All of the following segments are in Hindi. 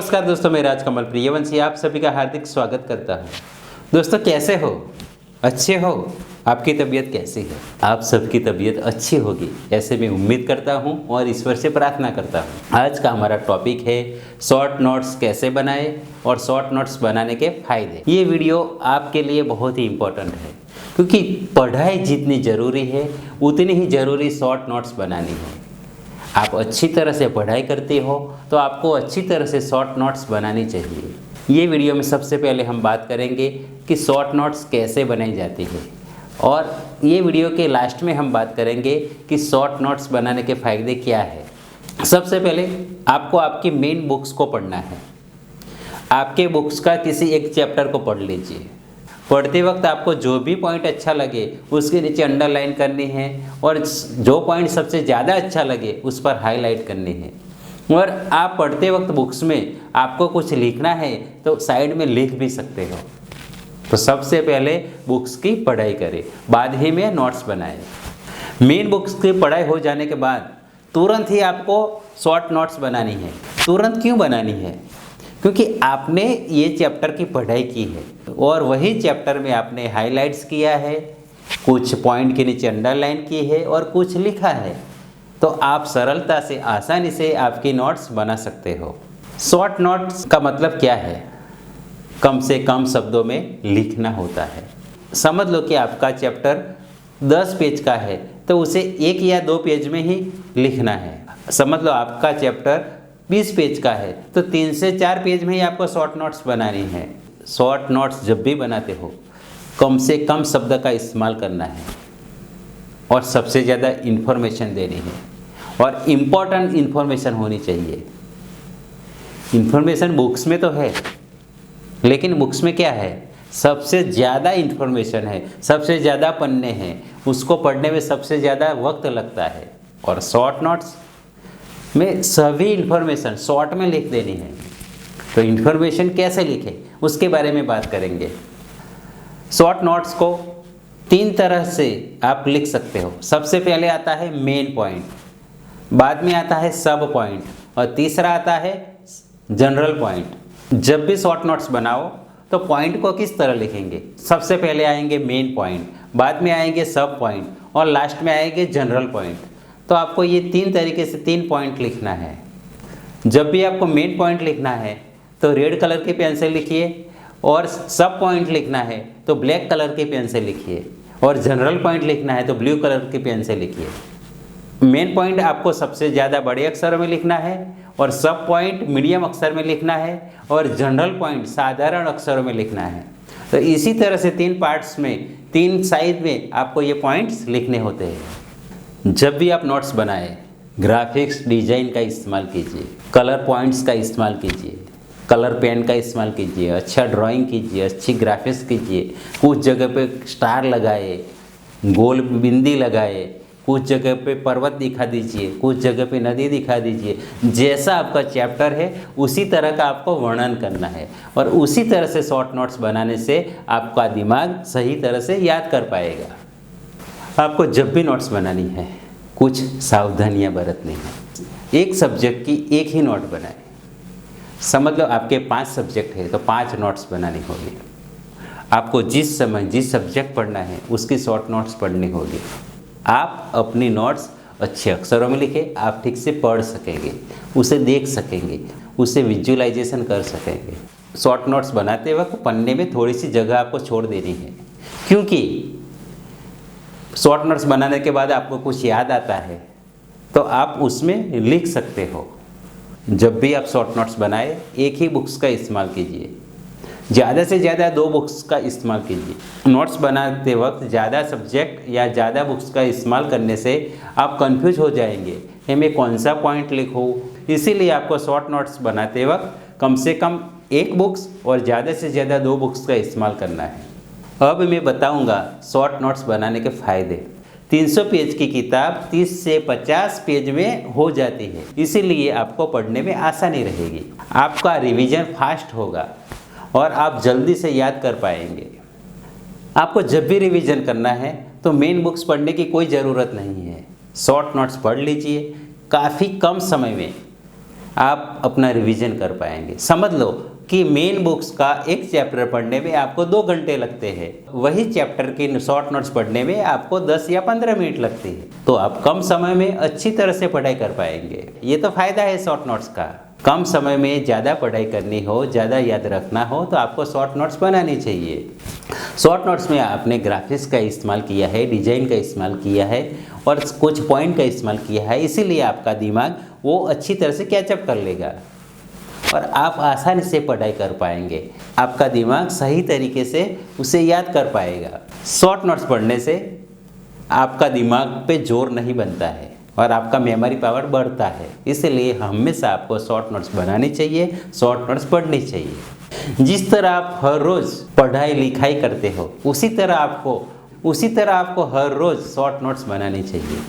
नमस्कार दोस्तों, मैं राजकमल प्रियवंशी आप सभी का हार्दिक स्वागत करता हूं। दोस्तों कैसे हो? अच्छे हो? आपकी तबीयत कैसी है? आप सबकी तबीयत अच्छी होगी ऐसे मैं उम्मीद करता हूं और ईश्वर से प्रार्थना करता हूं। आज का हमारा टॉपिक है शॉर्ट नोट्स कैसे बनाएं और शॉर्ट नोट्स बनाने के फायदे। ये वीडियो आपके लिए बहुत ही इम्पोर्टेंट है क्योंकि पढ़ाई जितनी ज़रूरी है उतनी ही ज़रूरी शॉर्ट नोट्स बनानी है। आप अच्छी तरह से पढ़ाई करते हो तो आपको अच्छी तरह से शॉर्ट नोट्स बनानी चाहिए। ये वीडियो में सबसे पहले हम बात करेंगे कि शॉर्ट नोट्स कैसे बनाई जाती है और ये वीडियो के लास्ट में हम बात करेंगे कि शॉर्ट नोट्स बनाने के फ़ायदे क्या है। सबसे पहले आपको आपकी मेन बुक्स को पढ़ना है। आपके बुक्स का किसी एक चैप्टर को पढ़ लीजिए। पढ़ते वक्त आपको जो भी पॉइंट अच्छा लगे उसके नीचे अंडरलाइन करनी है और जो पॉइंट सबसे ज़्यादा अच्छा लगे उस पर हाईलाइट करनी है। और आप पढ़ते वक्त बुक्स में आपको कुछ लिखना है तो साइड में लिख भी सकते हो। तो सबसे पहले बुक्स की पढ़ाई करें, बाद ही में नोट्स बनाएं। मेन बुक्स की पढ़ाई हो जाने के बाद तुरंत ही आपको शॉर्ट नोट्स बनानी है। तुरंत क्यों बनानी है? क्योंकि आपने ये चैप्टर की पढ़ाई की है और वही चैप्टर में आपने हाइलाइट्स किया है, कुछ पॉइंट के नीचे अंडरलाइन की है और कुछ लिखा है, तो आप सरलता से आसानी से आपकी नोट्स बना सकते हो। शॉर्ट नोट्स का मतलब क्या है? कम से कम शब्दों में लिखना होता है। समझ लो कि आपका चैप्टर 10 पेज का है तो उसे 1 या 2 पेज में ही लिखना है। समझ लो आपका चैप्टर 20 पेज का है तो 3 से 4 पेज में ही आपको शॉर्ट नोट्स बनानी है। शॉर्ट नोट्स जब भी बनाते हो कम से कम शब्द का इस्तेमाल करना है और सबसे ज़्यादा इन्फॉर्मेशन देनी है और इम्पोर्टेंट इन्फॉर्मेशन होनी चाहिए। इन्फॉर्मेशन बुक्स में तो है लेकिन बुक्स में क्या है? सबसे ज़्यादा इन्फॉर्मेशन है, सबसे ज़्यादा पन्ने हैं, उसको पढ़ने में सबसे ज़्यादा वक्त लगता है। और शॉर्ट नोट्स में सभी इन्फॉर्मेशन शॉर्ट में लिख देनी है। तो इन्फॉर्मेशन कैसे लिखें उसके बारे में बात करेंगे। शॉर्ट नोट्स को 3 तरह से आप लिख सकते हो। सबसे पहले आता है मेन पॉइंट, बाद में आता है सब पॉइंट और तीसरा आता है जनरल पॉइंट। जब भी शॉर्ट नोट्स बनाओ तो पॉइंट को किस तरह लिखेंगे? सबसे पहले आएंगे मेन पॉइंट, बाद में आएंगे सब पॉइंट और लास्ट में आएंगे जनरल पॉइंट। तो आपको ये 3 तरीके से 3 पॉइंट लिखना है। जब भी आपको मेन पॉइंट लिखना है तो रेड कलर की पेन से लिखिए और सब पॉइंट लिखना है तो ब्लैक कलर की पेन से लिखिए और जनरल पॉइंट लिखना है तो ब्लू कलर की पेन से लिखिए। मेन पॉइंट आपको सबसे ज़्यादा बड़े अक्षरों में लिखना है और सब पॉइंट मीडियम अक्षर में लिखना है और जनरल पॉइंट साधारण अक्षरों में लिखना है। तो इसी तरह से 3 पार्ट्स में 3 साइड में आपको ये पॉइंट्स लिखने होते हैं। जब भी आप नोट्स बनाएं ग्राफिक्स डिजाइन का इस्तेमाल कीजिए, कलर पॉइंट्स का इस्तेमाल कीजिए, कलर पेन का इस्तेमाल कीजिए, अच्छा ड्राइंग कीजिए, अच्छी ग्राफिक्स कीजिए। कुछ जगह पे स्टार लगाए, गोल बिंदी लगाए, कुछ जगह पे पर्वत दिखा दीजिए, कुछ जगह पे नदी दिखा दीजिए। जैसा आपका चैप्टर है उसी तरह का आपको वर्णन करना है और उसी तरह से शॉर्ट नोट्स बनाने से आपका दिमाग सही तरह से याद कर पाएगा। आपको जब भी नोट्स बनानी है कुछ सावधानियां बरतनी है। एक सब्जेक्ट की एक ही नोट बनाएं। समझ लो आपके 5 सब्जेक्ट है तो 5 नोट्स बनानी होगी। आपको जिस समय जिस सब्जेक्ट पढ़ना है उसकी शॉर्ट नोट्स पढ़नी होगी। आप अपनी नोट्स अच्छे अक्षरों में लिखें, आप ठीक से पढ़ सकेंगे, उसे देख सकेंगे, उसे विजुअलाइजेशन कर सकेंगे। शॉर्ट नोट्स बनाते वक्त पन्ने में थोड़ी सी जगह आपको छोड़ देनी है क्योंकि शॉर्ट नोट्स बनाने के बाद आपको कुछ याद आता है तो आप उसमें लिख सकते हो। जब भी आप शॉर्ट नोट्स बनाए एक ही बुक्स का इस्तेमाल कीजिए, ज़्यादा से ज़्यादा 2 बुक्स का इस्तेमाल कीजिए। नोट्स बनाते वक्त ज़्यादा सब्जेक्ट या ज़्यादा बुक्स का इस्तेमाल करने से आप कंफ्यूज हो जाएंगे कि मैं कौन सा पॉइंट लिखूँ। इसीलिए आपको शॉर्ट नोट्स बनाते वक्त कम से कम 1 बुक्स और ज़्यादा से ज़्यादा 2 बुक्स का इस्तेमाल करना है। अब मैं बताऊंगा शॉर्ट नोट्स बनाने के फ़ायदे। 300 पेज की किताब 30 से 50 पेज में हो जाती है, इसीलिए आपको पढ़ने में आसानी रहेगी। आपका रिवीजन फास्ट होगा और आप जल्दी से याद कर पाएंगे। आपको जब भी रिवीजन करना है तो मेन बुक्स पढ़ने की कोई ज़रूरत नहीं है। शॉर्ट नोट्स पढ़ लीजिए, काफ़ी कम समय में आप अपना रिवीजन कर पाएंगे। समझ लो कि मेन बुक्स का एक चैप्टर पढ़ने में आपको 2 घंटे लगते हैं, वही चैप्टर के शॉर्ट नोट्स पढ़ने में आपको 10 या 15 मिनट लगते हैं। तो आप कम समय में अच्छी तरह से पढ़ाई कर पाएंगे। ये तो फ़ायदा है शॉर्ट नोट्स का। कम समय में ज़्यादा पढ़ाई करनी हो, ज़्यादा याद रखना हो तो आपको शॉर्ट नोट्स बनानी चाहिए। शॉर्ट नोट्स में आपने ग्राफिक्स का इस्तेमाल किया है, डिजाइन का इस्तेमाल किया है और कुछ पॉइंट का इस्तेमाल किया है, इसीलिए आपका दिमाग वो अच्छी तरह से कैचअप कर लेगा और आप आसानी से पढ़ाई कर पाएंगे। आपका दिमाग सही तरीके से उसे याद कर पाएगा। शॉर्ट नोट्स पढ़ने से आपका दिमाग पे जोर नहीं बनता है और आपका मेमोरी पावर बढ़ता है। इसलिए हमेशा आपको शॉर्ट नोट्स बनानी चाहिए, शॉर्ट नोट्स पढ़नी चाहिए। जिस तरह आप हर रोज़ पढ़ाई लिखाई करते हो उसी तरह आपको हर रोज़ शॉर्ट नोट्स बनानी चाहिए।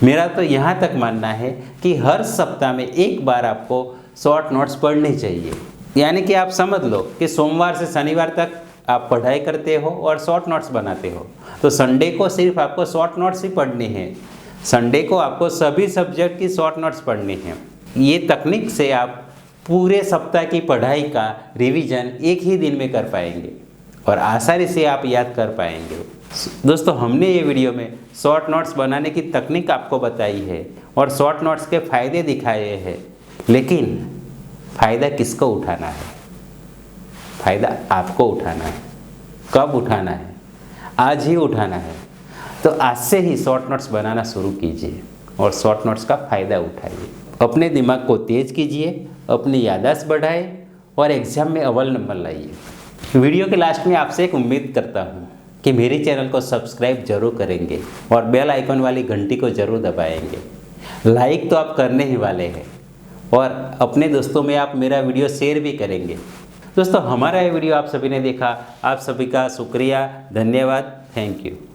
मेरा तो यहाँ तक मानना है कि हर सप्ताह में एक बार आपको शॉर्ट नोट्स पढ़नी चाहिए। यानी कि आप समझ लो कि सोमवार से शनिवार तक आप पढ़ाई करते हो और शॉर्ट नोट्स बनाते हो, तो संडे को सिर्फ आपको शॉर्ट नोट्स ही पढ़ने हैं। संडे को आपको सभी सब्जेक्ट की शॉर्ट नोट्स पढ़नी है। ये तकनीक से आप पूरे सप्ताह की पढ़ाई का रिवीजन एक ही दिन में कर पाएंगे और आसानी से आप याद कर पाएंगे। दोस्तों, हमने ये वीडियो में शॉर्ट नोट्स बनाने की तकनीक आपको बताई है और शॉर्ट नोट्स के फ़ायदे दिखाए हैं, लेकिन फ़ायदा किसको उठाना है? फ़ायदा आपको उठाना है। कब उठाना है? आज ही उठाना है। तो आज से ही शॉर्ट नोट्स बनाना शुरू कीजिए और शॉर्ट नोट्स का फ़ायदा उठाइए। अपने दिमाग को तेज़ कीजिए, अपनी याददाश्त बढ़ाए और एग्ज़ाम में अव्वल नंबर लाइए। वीडियो के लास्ट में आपसे एक उम्मीद करता हूँ कि मेरे चैनल को सब्सक्राइब जरूर करेंगे और बेल आइकन वाली घंटी को ज़रूर दबाएंगे। लाइक तो आप करने ही वाले हैं और अपने दोस्तों में आप मेरा वीडियो शेयर भी करेंगे। दोस्तों, हमारा ये वीडियो आप सभी ने देखा, आप सभी का शुक्रिया, धन्यवाद, थैंक यू।